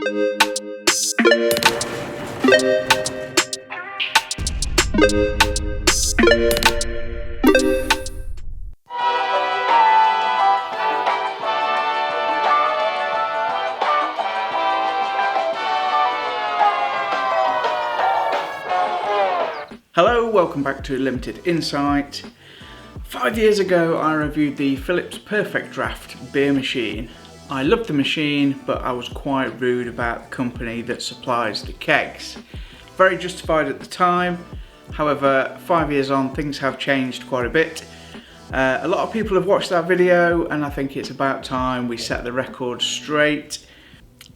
Hello, welcome back to Limited Insight. 5 years ago I reviewed the Philips Perfect Draft beer machine. I loved the machine, but I was quite rude about the company that supplies the kegs. Very justified at the time. However, 5 years on, things have changed quite a bit. A lot of people have watched that video, and I think it's about time we set the record straight.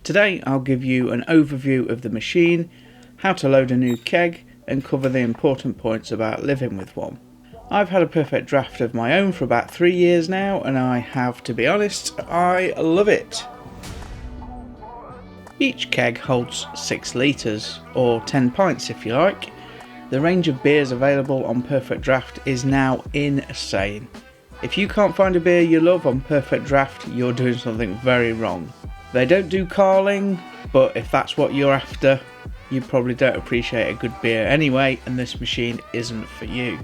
Today I'll give you an overview of the machine, how to load a new keg, and cover the important points about living with one. I've had a Perfect Draft of my own for about 3 years now, and I have to be honest, I love it. Each keg holds 6 litres, or 10 pints if you like. The range of beers available on Perfect Draft is now insane. If you can't find a beer you love on Perfect Draft, you're doing something very wrong. They don't do carling, but if that's what you're after, you probably don't appreciate a good beer anyway, and this machine isn't for you.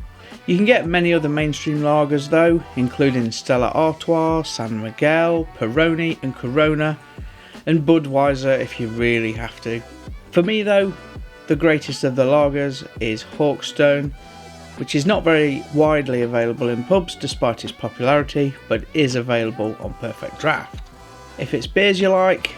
You can get many other mainstream lagers though, including Stella Artois, San Miguel, Peroni and Corona, and Budweiser if you really have to. For me though, the greatest of the lagers is Hawkstone, which is not very widely available in pubs despite its popularity, but is available on Perfect Draft. If it's beers you like,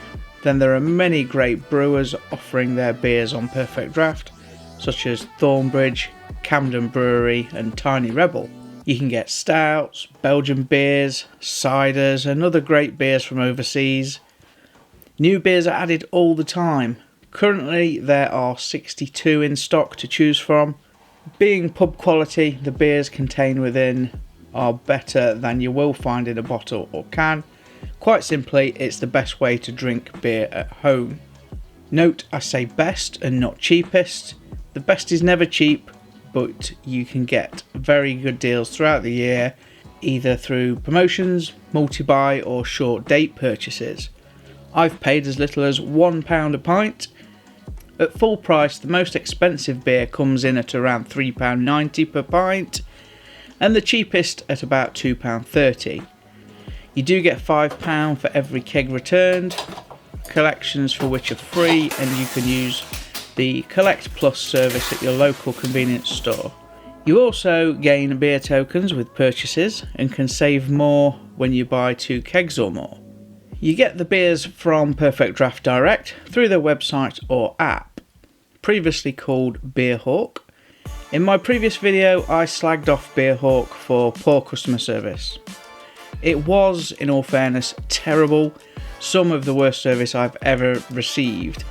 then there are many great brewers offering their beers on Perfect Draft, such as Thornbridge, Camden Brewery and Tiny Rebel. You can get stouts, Belgian beers, ciders and other great beers from overseas. New beers are added all the time. Currently there are 62 in stock to choose from. Being pub quality, the beers contained within are better than you will find in a bottle or can. Quite simply, it's the best way to drink beer at home. Note, I say best and not cheapest. The best is never cheap, but you can get very good deals throughout the year, either through promotions, multi-buy or short date purchases. I've paid as little as £1 a pint. At full price, the most expensive beer comes in at around £3.90 per pint, and the cheapest at about £2.30. You do get £5 for every keg returned, collections for which are free, and you can use the Collect Plus service at your local convenience store. You also gain beer tokens with purchases and can save more when you buy 2 kegs or more. You get the beers from Perfect Draft direct through their website or app, previously called Beerhawk. In my previous video I slagged off Beerhawk for poor customer service. It was, in all fairness, terrible, some of the worst service I've ever received.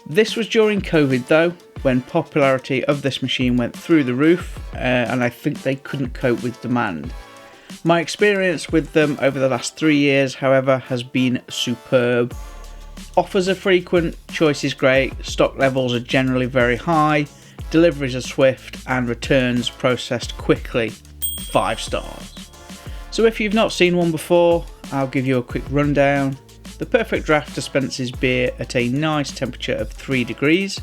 This was during COVID though, when popularity of this machine went through the roof, and I think they couldn't cope with demand. My experience with them over the last 3 years, however, has been superb. Offers are frequent, choice is great, stock levels are generally very high, deliveries are swift, and returns processed quickly. 5 stars. So if you've not seen one before, I'll give you a quick rundown. The Perfect Draft dispenses beer at a nice temperature of 3 degrees.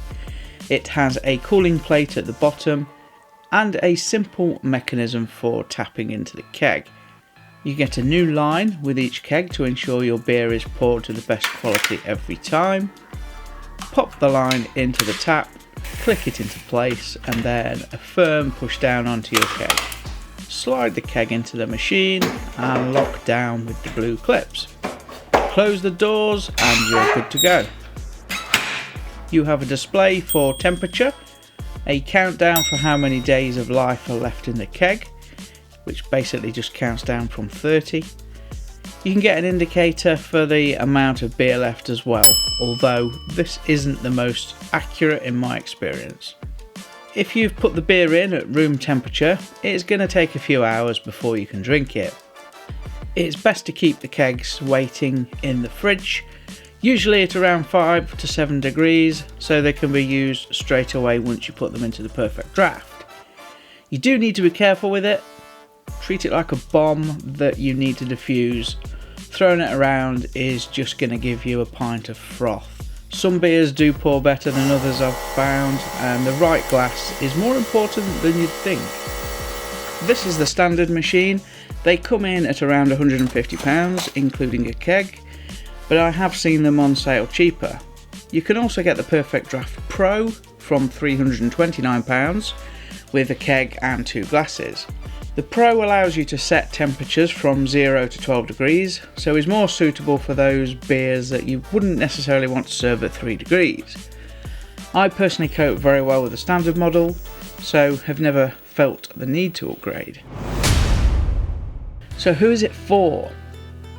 It has a cooling plate at the bottom and a simple mechanism for tapping into the keg. You get a new line with each keg to ensure your beer is poured to the best quality every time. Pop the line into the tap, click it into place, and then a firm push down onto your keg. Slide the keg into the machine and lock down with the blue clips. Close the doors and you're good to go. You have a display for temperature, a countdown for how many days of life are left in the keg, which basically just counts down from 30. You can get an indicator for the amount of beer left as well, although this isn't the most accurate in my experience. If you've put the beer in at room temperature, it's going to take a few hours before you can drink it. It's best to keep the kegs waiting in the fridge, usually at around 5 to 7 degrees, so they can be used straight away once you put them into the Perfect Draft. You do need to be careful with it. Treat it like a bomb that you need to defuse. Throwing it around is just going to give you a pint of froth. Some beers do pour better than others, I've found, and the right glass is more important than you'd think. This is the standard machine. They come in at around £150, including a keg, but I have seen them on sale cheaper. You can also get the Perfect Draft Pro from £329 with a keg and 2 glasses. The Pro allows you to set temperatures from 0 to 12 degrees, so is more suitable for those beers that you wouldn't necessarily want to serve at 3 degrees. I personally cope very well with the standard model, so have never felt the need to upgrade. So who is it for?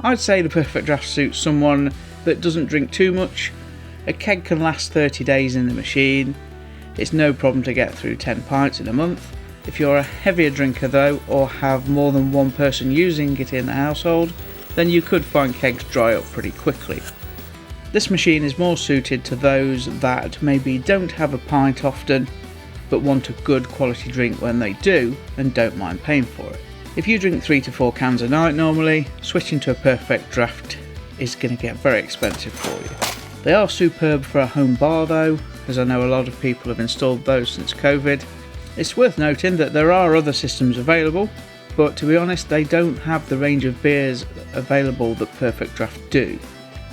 I'd say the Perfect Draft suits someone that doesn't drink too much. A keg can last 30 days in the machine. It's no problem to get through 10 pints in a month. If you're a heavier drinker though, or have more than one person using it in the household, then you could find kegs dry up pretty quickly. This machine is more suited to those that maybe don't have a pint often, but want a good quality drink when they do, and don't mind paying for it. If you drink 3 to 4 cans a night normally, switching to a Perfect Draft is going to get very expensive for you. They are superb for a home bar though, as I know a lot of people have installed those since COVID. It's worth noting that there are other systems available, but to be honest they don't have the range of beers available that Perfect Draft do.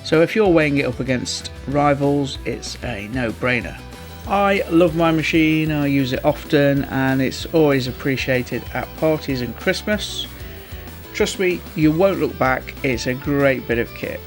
So if you're weighing it up against rivals, it's a no-brainer. I love my machine, I use it often, and it's always appreciated at parties and Christmas. Trust me, you won't look back, it's a great bit of kit.